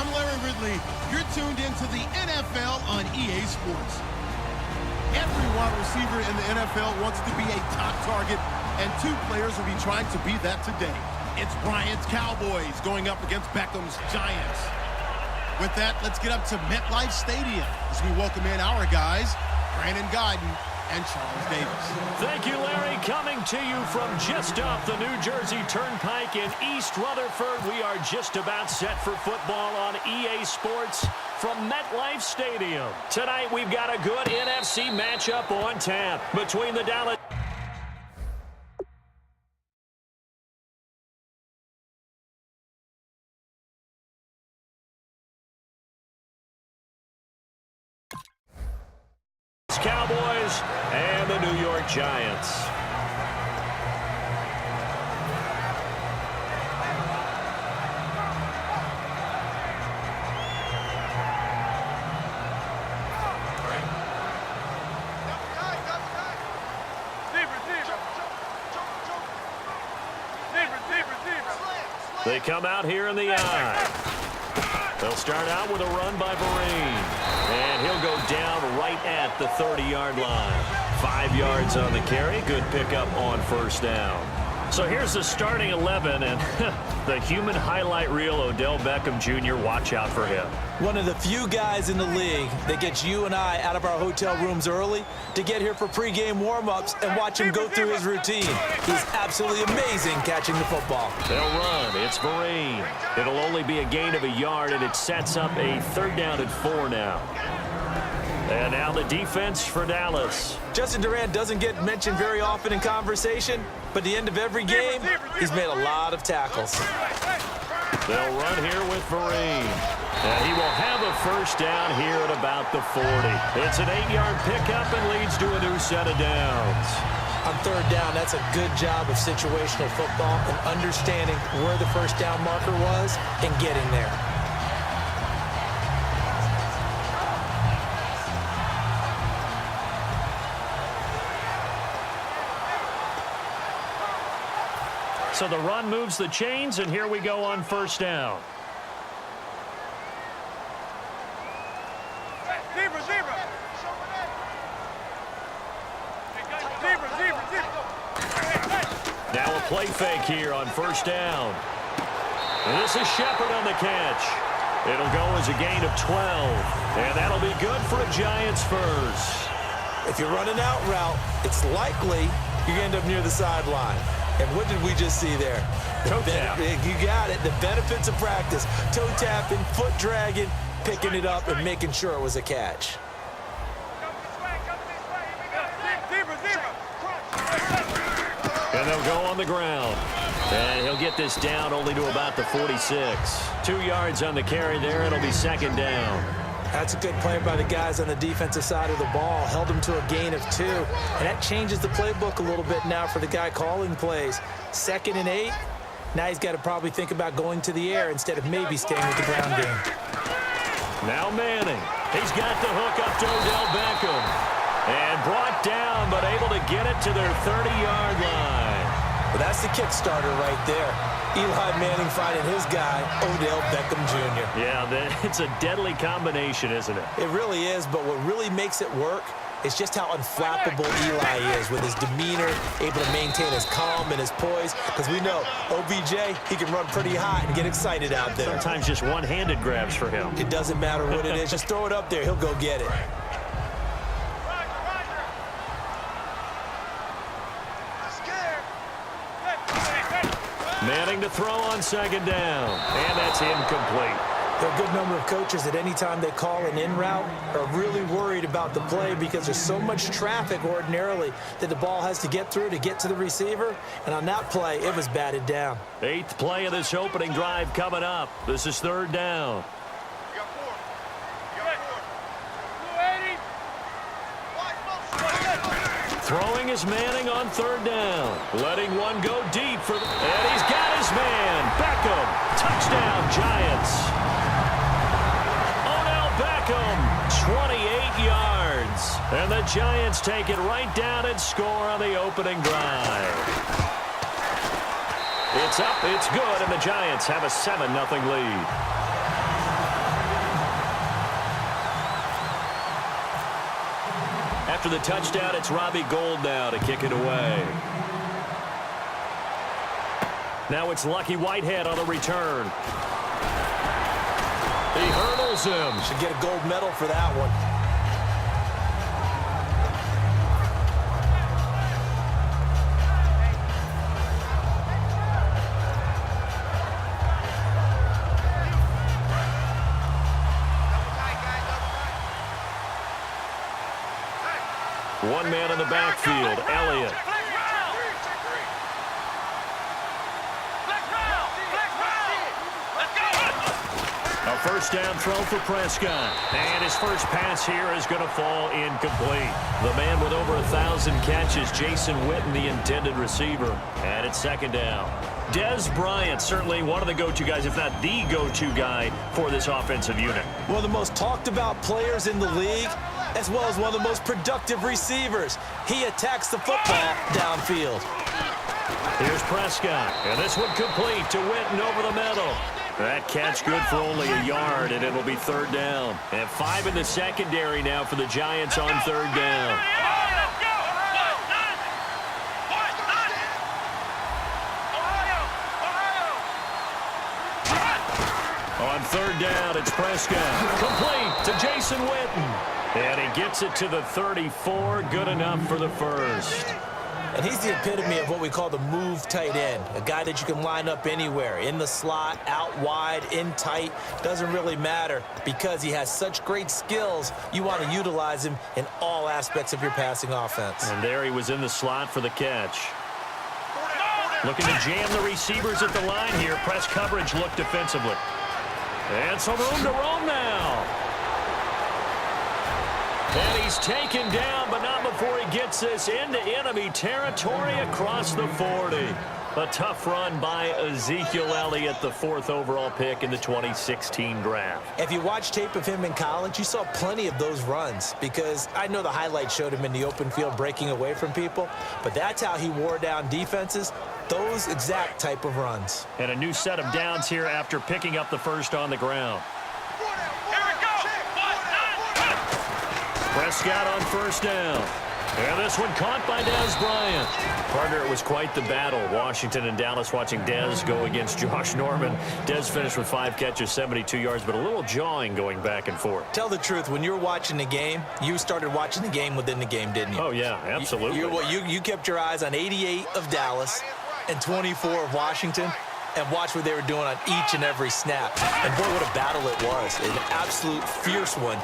I'm Larry Ridley. You're tuned into the NFL on EA Sports. Every wide receiver in the NFL wants to be a top target, and two players will be trying to be that today. It's Bryant's Cowboys going up against Beckham's Giants. With that, let's get up to MetLife Stadium as we welcome in our guys, Brandon Guyton and Charles Davis. Thank you, Larry. Coming to you from just off the New Jersey Turnpike in East Rutherford. We are just about set for football on EA Sports from MetLife Stadium. Tonight, we've got a good NFC matchup on tap between the Dallas Cowboys and the New York Giants. They come out here in the eye. They'll start out with a run by Vereen. And he'll go down right at the 30-yard line. 5 yards on the carry. Good pickup on first down. So here's the starting 11, and the human highlight reel, Odell Beckham Jr., watch out for him. One of the few guys in the league that gets you and I out of our hotel rooms early to get here for pregame warm-ups and watch him go through his routine. He's absolutely amazing catching the football. They'll run. It's Vereen. It'll only be a gain of a yard, and it sets up a 3rd down and 4 now. And now the defense for Dallas. Justin Durant doesn't get mentioned very often in conversation, but at the end of every game, he's made a lot of tackles. They'll run here with Vereen. And he will have a first down here at about the 40. It's an 8-yard pickup and leads to a new set of downs. On 3rd down, that's a good job of situational football and understanding where the first down marker was and getting there. So the run moves the chains, and here we go on first down. Now a play fake here on first down. And this is Shepard on the catch. It'll go as a gain of 12, and that'll be good for a Giants first. If you're running out route, it's likely you end up near the sideline. And what did we just see there? Toe tap. You got it. The benefits of practice. Toe tapping, foot dragging, picking it up, and making sure it was a catch. And they'll go on the ground. And he'll get this down only to about the 46. 2 yards on the carry there. It'll be 2nd down. That's a good play by the guys on the defensive side of the ball. Held him to a gain of 2. And that changes the playbook a little bit now for the guy calling plays. 2nd and 8. Now he's got to probably think about going to the air instead of maybe staying with the ground game. Now Manning. He's got the hook up to Odell Beckham. And brought down, but able to get it to their 30-yard line. Well, that's the kickstarter right there. Eli Manning finding his guy, Odell Beckham Jr. Yeah, it's a deadly combination, isn't it? It really is, but what really makes it work is just how unflappable Eli is with his demeanor, able to maintain his calm and his poise. Because we know OBJ, he can run pretty hot and get excited out there. Sometimes just one-handed grabs for him. It doesn't matter what it is. Just throw it up there. He'll go get it. Manning to throw on 2nd down, and that's incomplete. There are a good number of coaches that any time they call an in route are really worried about the play because there's so much traffic ordinarily that the ball has to get through to get to the receiver. And on that play, it was batted down. 8th play of this opening drive coming up. This is 3rd down. Throwing is Manning on 3rd down. Letting one go deep. And he's got his man. Beckham. Touchdown, Giants. Odell Beckham, 28 yards. And the Giants take it right down and score on the opening drive. It's up, it's good, and the Giants have a 7-0 lead. after the touchdown, it's Robbie Gould now to kick it away. Now it's Lucky Whitehead on the return. He hurdles him. Should get a gold medal for that one. One man in the backfield, Elliott. A first down throw for Prescott. And his first pass here is going to fall incomplete. The man with over 1,000 catches, Jason Witten, the intended receiver. And it's second down. Dez Bryant, certainly one of the go-to guys, if not the go-to guy for this offensive unit. One of the most talked about players in the league, as well as one of the most productive receivers. He attacks the football downfield. Here's Prescott, and this one complete to Witten over the middle. That catch good for only a yard, and it'll be third down. And 5 in the secondary now for the Giants on third down. On third down, it's Prescott. Complete to Jason Witten. And he gets it to the 34. Good enough for the first. And he's the epitome of what we call the move tight end. A guy that you can line up anywhere. In the slot, out wide, in tight. Doesn't really matter because he has such great skills. You want to utilize him in all aspects of your passing offense. And there he was in the slot for the catch. Looking to jam the receivers at the line here. Press coverage look defensively. And some room to roam now. And he's taken down, but not before he gets this into enemy territory across the 40. A tough run by Ezekiel Elliott, the 4th overall pick in the 2016 draft. If you watch tape of him in college, you saw plenty of those runs because I know the highlights showed him in the open field breaking away from people, but that's how he wore down defenses, those exact type of runs. And a new set of downs here after picking up the first on the ground. Prescott on first down. And this one caught by Dez Bryant. Partner, it was quite the battle. Washington and Dallas watching Dez go against Josh Norman. Dez finished with 5 catches, 72 yards, but a little jawing going back and forth. Tell the truth, when you're watching the game, you started watching the game within the game, didn't you? Oh, yeah, absolutely. You kept your eyes on 88 of Dallas and 24 of Washington, and watch what they were doing on each and every snap. And boy, what a battle it was. An absolute fierce one.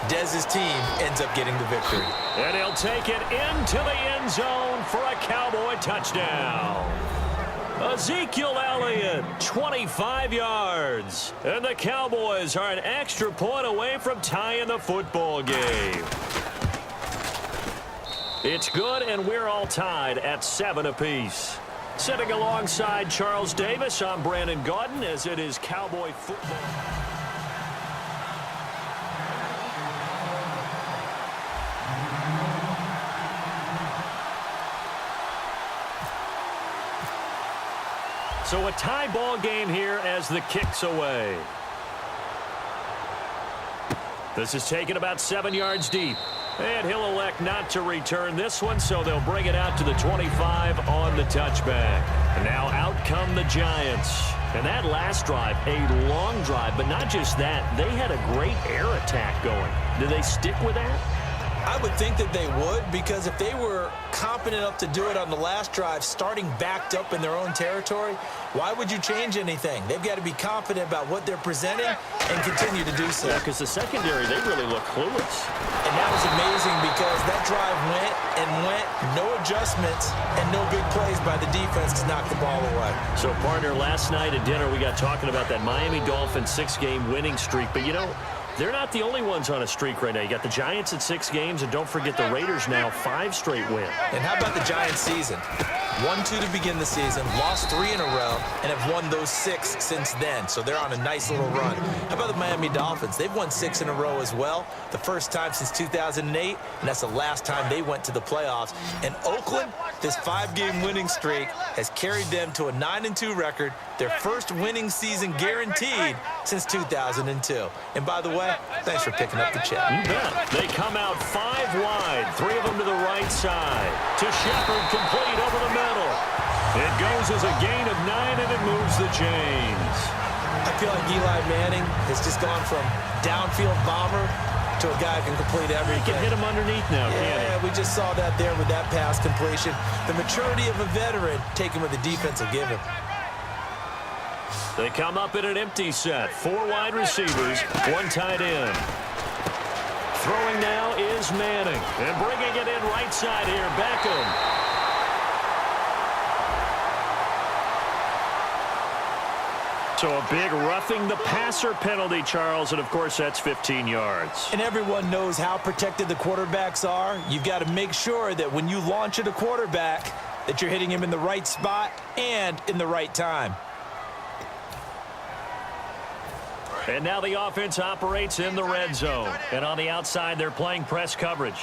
Dez's team ends up getting the victory. And he'll take it into the end zone for a Cowboy touchdown. Ezekiel Elliott, 25 yards. And the Cowboys are an extra point away from tying the football game. It's good, and we're all tied at 7 apiece. Sitting alongside Charles Davis, I'm Brandon Gaudin, as it is Cowboy football. So a tie ball game here as the kick's away. This is taken about 7 yards deep. And he'll elect not to return this one, so they'll bring it out to the 25 on the touchback. And now out come the Giants. And that last drive, a long drive, but not just that. They had a great air attack going. Do they stick with that? I would think that they would, because if they were competent enough to do it on the last drive, starting backed up in their own territory, why would you change anything? They've got to be confident about what they're presenting and continue to do so. Yeah, because the secondary, they really look clueless. And that was amazing because that drive went and went, no adjustments, and no big plays by the defense to knock the ball away. So, partner, last night at dinner, we got talking about that Miami Dolphins 6-game winning streak. But, you know, they're not the only ones on a streak right now. You got the Giants at 6 games, and don't forget the Raiders now 5 straight wins. And how about the Giants season? 1-2 to begin the season, lost 3 in a row, and have won those 6 since then. So they're on a nice little run. How about the Miami Dolphins? They've won 6 in a row as well. The first time since 2008, and that's the last time they went to the playoffs. And Oakland, this 5-game winning streak has carried them to a 9-2 record, their first winning season guaranteed since 2002. And by the way, way, thanks for picking up the check. You bet. They come out 5 wide, 3 of them to the right side. To Shepard, complete over the middle. It goes as a gain of 9, and it moves the chains. I feel like Eli Manning has just gone from downfield bomber to a guy who can complete everything. He can hit him underneath now, can't he? Yeah, we just saw that there with that pass completion. The maturity of a veteran taken with the defense will give him. They come up in an empty set. 4 wide receivers, 1 tight end. Throwing now is Manning. And bringing it in right side here, Beckham. So a big roughing the passer penalty, Charles, and of course that's 15 yards. And everyone knows how protected the quarterbacks are. You've got to make sure that when you launch at a quarterback that you're hitting him in the right spot and in the right time. And now the offense operates in the red zone. And on the outside, they're playing press coverage.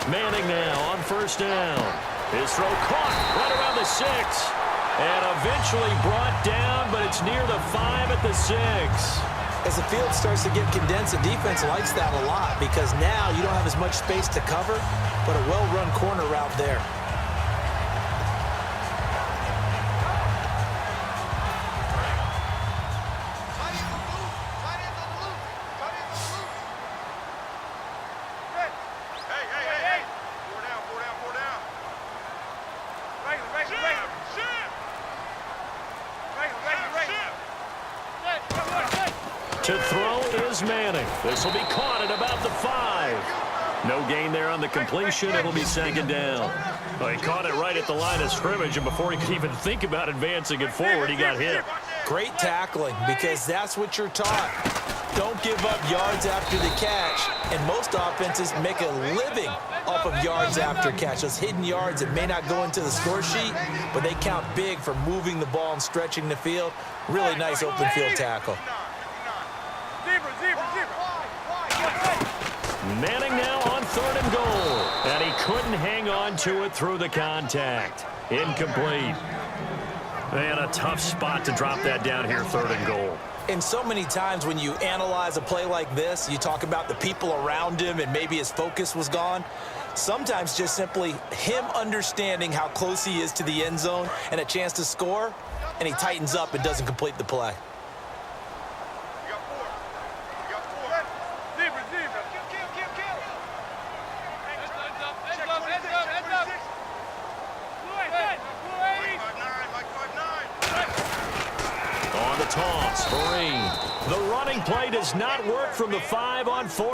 Manning now on first down. His throw caught right around the 6. And eventually brought down, but it's near the 5 at the 6. As the field starts to get condensed, the defense likes that a lot because now you don't have as much space to cover, but a well-run corner route there. To throw is Manning. This will be caught at about the 5. No gain there on the completion. It'll be 2nd down. Well, he caught it right at the line of scrimmage, and before he could even think about advancing it forward, he got hit. Great tackling because that's what you're taught. Don't give up yards after the catch, and most offenses make a living off of yards after catch. Those hidden yards that may not go into the score sheet, but they count big for moving the ball and stretching the field. Really nice open field tackle. Manning now on 3rd and goal. And he couldn't hang on to it through the contact. Incomplete. Man, a tough spot to drop that down here, 3rd and goal. And so many times when you analyze a play like this, you talk about the people around him and maybe his focus was gone. Sometimes just simply him understanding how close he is to the end zone and a chance to score, and he tightens up and doesn't complete the play. On the toss, Vereen. The running play does not work from the 5 on 4.